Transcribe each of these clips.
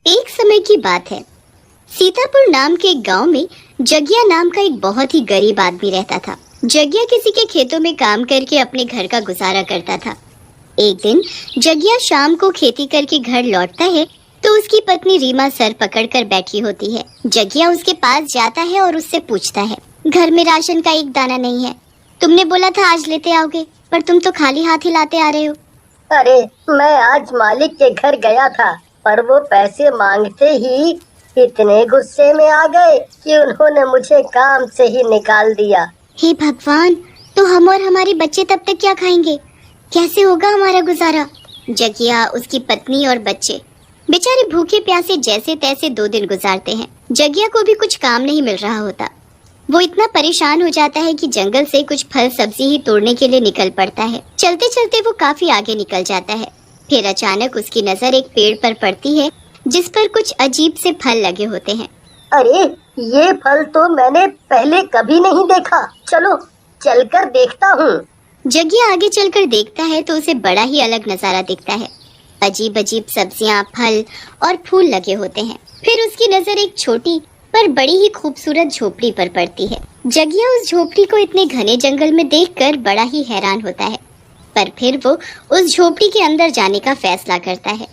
एक समय की बात है। सीतापुर नाम के एक गांव में जगिया नाम का एक बहुत ही गरीब आदमी रहता था। जगिया किसी के खेतों में काम करके अपने घर का गुजारा करता था। एक दिन जगिया शाम को खेती करके घर लौटता है तो उसकी पत्नी रीमा सर पकड़कर बैठी होती है। जगिया उसके पास जाता है और उससे पूछता है, घर में राशन का एक दाना नहीं है। तुमने बोला था आज लेते आओगे, पर तुम तो खाली हाथ ही लाते आ रहे हो। अरे मैं आज मालिक के घर गया था, पर वो पैसे मांगते ही इतने गुस्से में आ गए कि उन्होंने मुझे काम से ही निकाल दिया। हे भगवान, तो हम और हमारे बच्चे तब तक क्या खाएंगे? कैसे होगा हमारा गुजारा? जगिया, उसकी पत्नी और बच्चे बेचारे भूखे प्यासे जैसे तैसे 2 दिन गुजारते हैं। जगिया को भी कुछ काम नहीं मिल रहा होता। वो इतना परेशान हो जाता है कि जंगल से कुछ फल सब्जी ही तोड़ने के लिए निकल पड़ता है। चलते चलते वो काफी आगे निकल जाता है। फिर अचानक उसकी नजर एक पेड़ पर पड़ती है जिस पर कुछ अजीब से फल लगे होते हैं। अरे ये फल तो मैंने पहले कभी नहीं देखा, चलो चलकर देखता हूँ। जगिया आगे चलकर देखता है तो उसे बड़ा ही अलग नजारा दिखता है। अजीब अजीब सब्जियां, फल और फूल लगे होते हैं। फिर उसकी नजर एक छोटी पर बड़ी ही खूबसूरत झोपड़ी पर पड़ती है। जगिया उस झोपड़ी को इतने घने जंगल में देखकर बड़ा ही हैरान होता है, पर फिर वो उस झोपड़ी के अंदर जाने का फैसला करता है।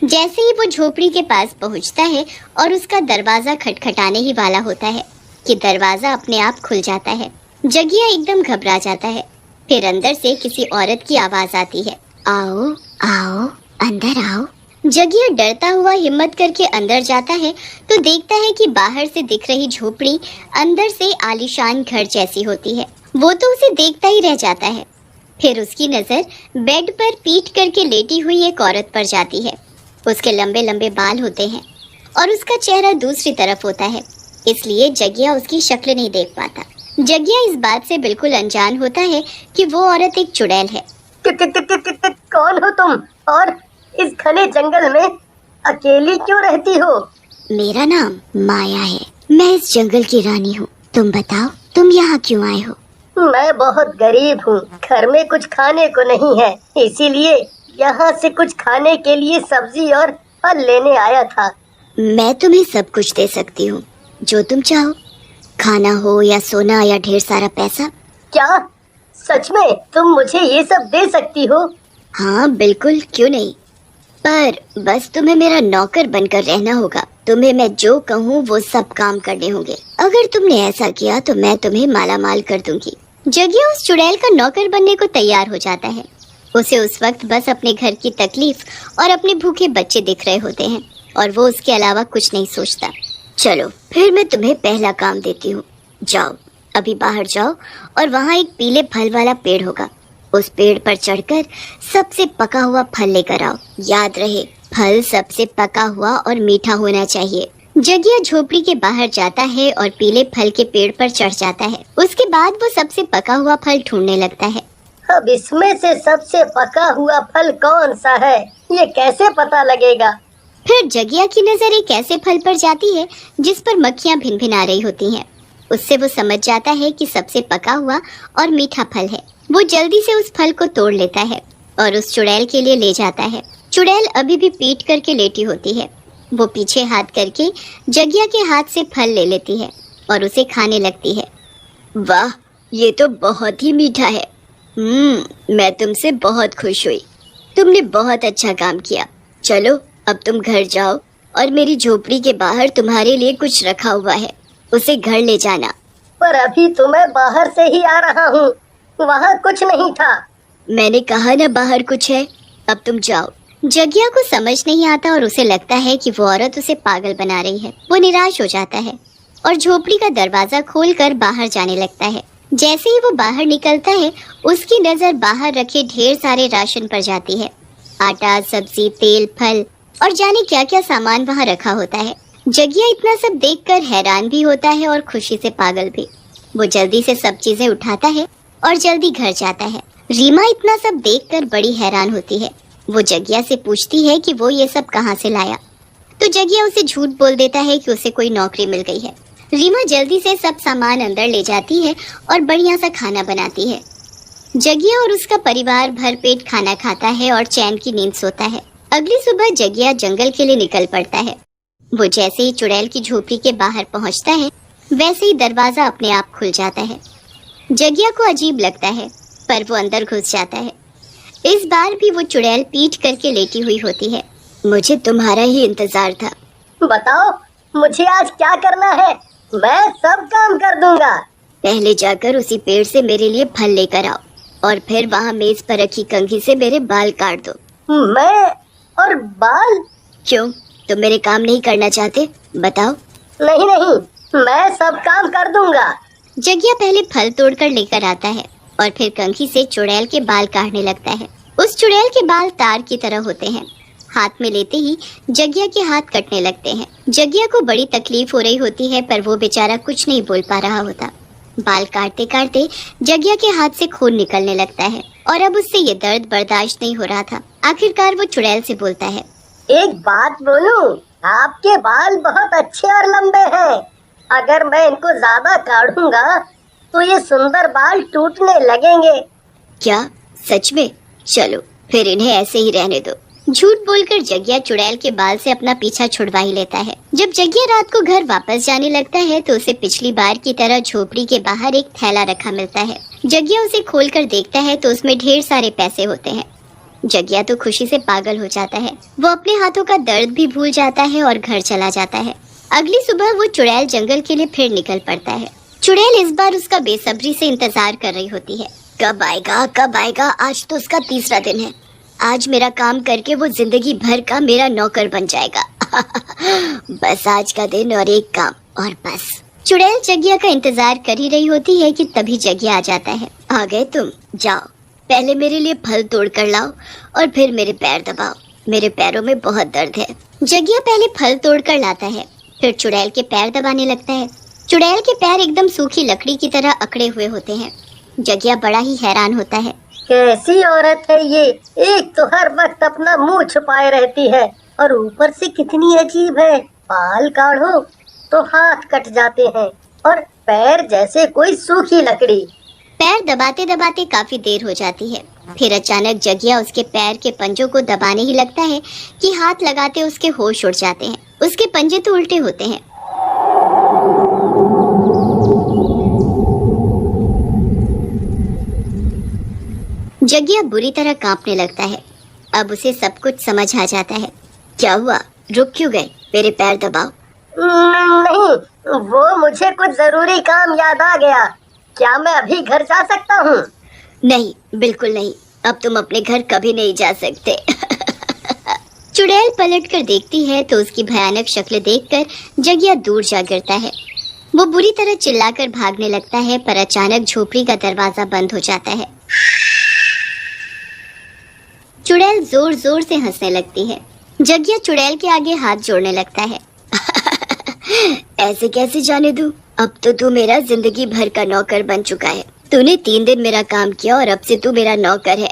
जैसे ही वो झोपड़ी के पास पहुंचता है और उसका दरवाजा खटखटाने ही वाला होता है कि दरवाजा अपने आप खुल जाता है। जगिया एकदम घबरा जाता है। फिर अंदर से किसी औरत की आवाज आती है, आओ आओ अंदर आओ। जगिया डरता हुआ हिम्मत करके अंदर जाता है तो देखता है कि बाहर से दिख रही झोपड़ी अंदर से आलीशान घर जैसी होती है। वो तो उसे देखता ही रह जाता है। फिर उसकी नजर बेड पर पीठ करके लेटी हुई एक औरत पर जाती है। उसके लंबे लंबे बाल होते हैं और उसका चेहरा दूसरी तरफ होता है, इसलिए जगिया उसकी शक्ल नहीं देख पाता। जगिया इस बात से बिल्कुल अनजान होता है कि वो औरत एक चुड़ैल है। कौन हो तुम और इस घने जंगल में अकेली क्यों रहती हो? मेरा नाम माया है, मैं इस जंगल की रानी हूँ। तुम बताओ, तुम यहाँ क्यों आए हो? मैं बहुत गरीब हूँ, घर में कुछ खाने को नहीं है, इसीलिए यहाँ से कुछ खाने के लिए सब्जी और फल लेने आया था। मैं तुम्हें सब कुछ दे सकती हूँ, जो तुम चाहो, खाना हो या सोना या ढेर सारा पैसा। क्या सच में तुम मुझे ये सब दे सकती हो? हाँ बिल्कुल, क्यों नहीं, पर बस तुम्हें मेरा नौकर बनकर रहना होगा। तुम्हें मैं जो कहूँ वो सब काम करने होंगे। अगर तुमने ऐसा किया तो मैं तुम्हें माला माल कर दूंगी। जगिया उस चुड़ैल का नौकर बनने को तैयार हो जाता है। उसे उस वक्त बस अपने घर की तकलीफ और अपने भूखे बच्चे दिख रहे होते हैं और वो उसके अलावा कुछ नहीं सोचता। चलो फिर मैं तुम्हें पहला काम देती हूँ। जाओ, अभी बाहर जाओ और वहाँ एक पीले फल वाला पेड़ होगा। उस पेड़ पर चढ़कर सबसे पका हुआ फल लेकर आओ। याद रहे, फल सबसे पका हुआ और मीठा होना चाहिए। जगिया झोपड़ी के बाहर जाता है और पीले फल के पेड़ पर चढ़ जाता है। उसके बाद वो सबसे पका हुआ फल ढूंढने लगता है। अब इसमें से सबसे पका हुआ फल कौन सा है, ये कैसे पता लगेगा? फिर जगिया की नजर एक ऐसे फल पर जाती है जिस पर मक्खियाँ भिनभिना रही होती हैं। उससे वो समझ जाता है कि सबसे पका हुआ और मीठा फल है। वो जल्दी से उस फल को तोड़ लेता है और उस चुड़ैल के लिए ले जाता है। चुड़ैल अभी भी पीठ करके लेटी होती है। वो पीछे हाथ करके जगिया के हाथ से फल ले लेती है और उसे खाने लगती है। वाह, ये तो बहुत ही मीठा है। मैं तुमसे बहुत खुश हुई। तुमने बहुत अच्छा काम किया। चलो अब तुम घर जाओ और मेरी झोपड़ी के बाहर तुम्हारे लिए कुछ रखा हुआ है, उसे घर ले जाना। पर अभी तो मैं बाहर से ही आ रहा हूँ, वहाँ कुछ नहीं था। मैंने कहा ना बाहर कुछ है, अब तुम जाओ। जगिया को समझ नहीं आता और उसे लगता है कि वो औरत उसे पागल बना रही है। वो निराश हो जाता है और झोपड़ी का दरवाजा खोलकर बाहर जाने लगता है। जैसे ही वो बाहर निकलता है उसकी नजर बाहर रखे ढेर सारे राशन पर जाती है। आटा, सब्जी, तेल, फल और जाने क्या क्या सामान वहाँ रखा होता है। जगिया इतना सब देखकर हैरान भी होता है और खुशी से पागल भी। वो जल्दी से सब चीजें उठाता है और जल्दी घर जाता है। रीमा इतना सब देखकर बड़ी हैरान होती है। वो जगिया से पूछती है कि वो ये सब कहाँ से लाया, तो जगिया उसे झूठ बोल देता है कि उसे कोई नौकरी मिल गई है। रीमा जल्दी से सब सामान अंदर ले जाती है और बढ़िया सा खाना बनाती है। जगिया और उसका परिवार भरपेट खाना खाता है और चैन की नींद सोता है। अगली सुबह जगिया जंगल के लिए निकल पड़ता है। वो जैसे ही चुड़ैल की झोपड़ी के बाहर पहुंचता है, वैसे ही दरवाजा अपने आप खुल जाता है। जगिया को अजीब लगता है, पर वो अंदर घुस जाता है। इस बार भी वो चुड़ैल पीठ करके लेटी हुई होती है। मुझे तुम्हारा ही इंतजार था। बताओ मुझे आज क्या करना है, मैं सब काम कर दूंगा। पहले जाकर उसी पेड़ से मेरे लिए फल लेकर आओ और फिर वहाँ मेज पर रखी कंघी से मेरे बाल काट दो। मैं और बाल? क्यों, तुम मेरे काम नहीं करना चाहते? बताओ। नहीं नहीं, मैं सब काम कर दूंगा। जगिया पहले फल तोड़कर लेकर आता है और फिर कंघी से चुड़ैल के बाल काटने लगता है। उस चुड़ैल के बाल तार की तरह होते हैं। हाथ में लेते ही जगिया के हाथ कटने लगते हैं। जगिया को बड़ी तकलीफ हो रही होती है, पर वो बेचारा कुछ नहीं बोल पा रहा होता। बाल काटते काटते जगिया के हाथ से खून निकलने लगता है और अब उससे ये दर्द बर्दाश्त नहीं हो रहा था। आखिरकार वो चुड़ैल से बोलता है, एक बात बोलूं, आपके बाल बहुत अच्छे और लंबे हैं। अगर मैं इनको ज्यादा काटूंगा तो ये सुंदर बाल टूटने लगेंगे। क्या सच में? चलो फिर इन्हें ऐसे ही रहने दो। झूठ बोलकर जगिया चुड़ैल के बाल से अपना पीछा छुड़वा ही लेता है। जब जगिया रात को घर वापस जाने लगता है तो उसे पिछली बार की तरह झोपड़ी के बाहर एक थैला रखा मिलता है। जगिया उसे खोलकर देखता है तो उसमें ढेर सारे पैसे होते हैं। जगिया तो खुशी से पागल हो जाता है। वो अपने हाथों का दर्द भी भूल जाता है और घर चला जाता है। अगली सुबह वो चुड़ैल जंगल के लिए फिर निकल पड़ता है। चुड़ैल इस बार उसका बेसब्री से इंतजार कर रही होती है। कब आएगा कब आएगा? आज तो उसका तीसरा दिन है। आज मेरा काम करके वो जिंदगी भर का मेरा नौकर बन जाएगा। बस आज का दिन और एक काम और बस। चुड़ैल जगिया का इंतजार कर ही रही होती है कि तभी जगिया आ जाता है। आ गए तुम? जाओ, पहले मेरे लिए फल तोड़ कर लाओ और फिर मेरे पैर दबाओ। मेरे पैरों में बहुत दर्द है। जगिया पहले फल तोड़ कर लाता है, फिर चुड़ैल के पैर दबाने लगता है। चुड़ैल के पैर एकदम सूखी लकड़ी की तरह अकड़े हुए होते हैं। जगिया बड़ा ही हैरान होता है। कैसी औरत है ये, एक तो हर वक्त अपना मुंह छुपाए रहती है और ऊपर से कितनी अजीब है। बाल काढ़ो तो हाथ कट जाते हैं और पैर जैसे कोई सूखी लकड़ी। पैर दबाते दबाते काफी देर हो जाती है। फिर अचानक जगिया उसके पैर के पंजों को दबाने ही लगता है कि हाथ लगाते उसके होश उड़ जाते हैं। उसके पंजे तो उल्टे होते हैं। जगिया बुरी तरह कांपने लगता है। अब उसे सब कुछ समझ आ जाता है। क्या हुआ? रुक क्यों गए? मेरे पैर दबाओ। नहीं, वो मुझे कुछ जरूरी काम याद आ गया। क्या मैं अभी घर जा सकता हूँ? नहीं, बिल्कुल नहीं। अब तुम अपने घर कभी नहीं जा सकते। चुड़ैल पलट कर देखती है तो उसकी भयानक शक्ल देखकर जगिया दूर जा गिरता है। वो बुरी तरह चिल्लाकर भागने लगता है, पर अचानक झोपड़ी का दरवाजा बंद हो जाता है। चुड़ैल जोर जोर से हंसने लगती है। जगिया चुड़ैल के आगे हाथ जोड़ने लगता है। ऐसे कैसे जाने दूं? अब तो तू मेरा जिंदगी भर का नौकर बन चुका है। तूने 3 दिन मेरा काम किया और अब से तू मेरा नौकर है।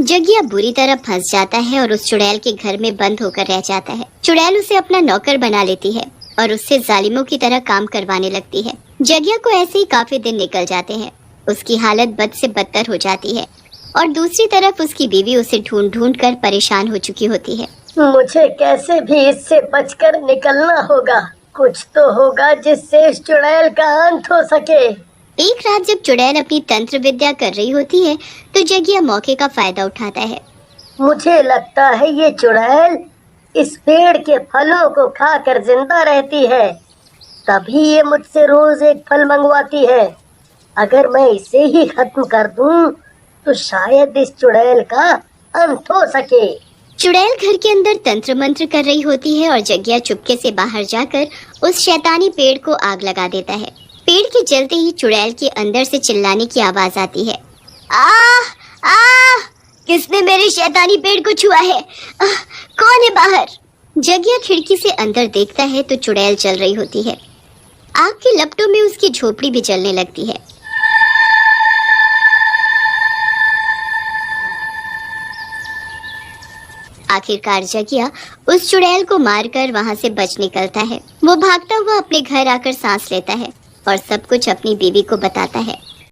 जगिया बुरी तरह फंस जाता है और उस चुड़ैल के घर में बंद होकर रह जाता है। चुड़ैल उसे अपना नौकर बना लेती है और उससे जालिमों की तरह काम करवाने लगती है। जगिया को ऐसे ही काफी दिन निकल जाते हैं। उसकी हालत बद से बदतर हो जाती है और दूसरी तरफ उसकी बीवी उसे ढूंढ ढूंढ कर परेशान हो चुकी होती है। मुझे कैसे भी इससे बचकर निकलना होगा। कुछ तो होगा जिससे इस चुड़ैल का अंत हो सके। एक रात जब चुड़ैल अपनी तंत्र विद्या कर रही होती है तो जगिया मौके का फायदा उठाता है। मुझे लगता है ये चुड़ैल इस पेड़ के फलों को खाकर जिंदा रहती है, तभी ये मुझसे रोज एक फल मंगवाती है। अगर मैं इसे ही खत्म कर दूं तो शायद इस चुड़ैल का अंत हो सके। चुड़ैल घर के अंदर तंत्र मंत्र कर रही होती है और जगिया चुपके से बाहर जाकर उस शैतानी पेड़ को आग लगा देता है। पेड़ के जलते ही चुड़ैल के अंदर से चिल्लाने की आवाज आती है। आह आह, किसने मेरे शैतानी पेड़ को छुआ है? कौन है बाहर? जगिया खिड़की से अंदर देखता है तो चुड़ैल जल रही होती है। आग की लपटों में उसकी झोपड़ी भी जलने लगती है। आखिरकार जगिया उस चुड़ैल को मारकर वहां से बच निकलता है। वो भागता हुआ अपने घर आकर सांस लेता है और सब कुछ अपनी बीवी को बताता है।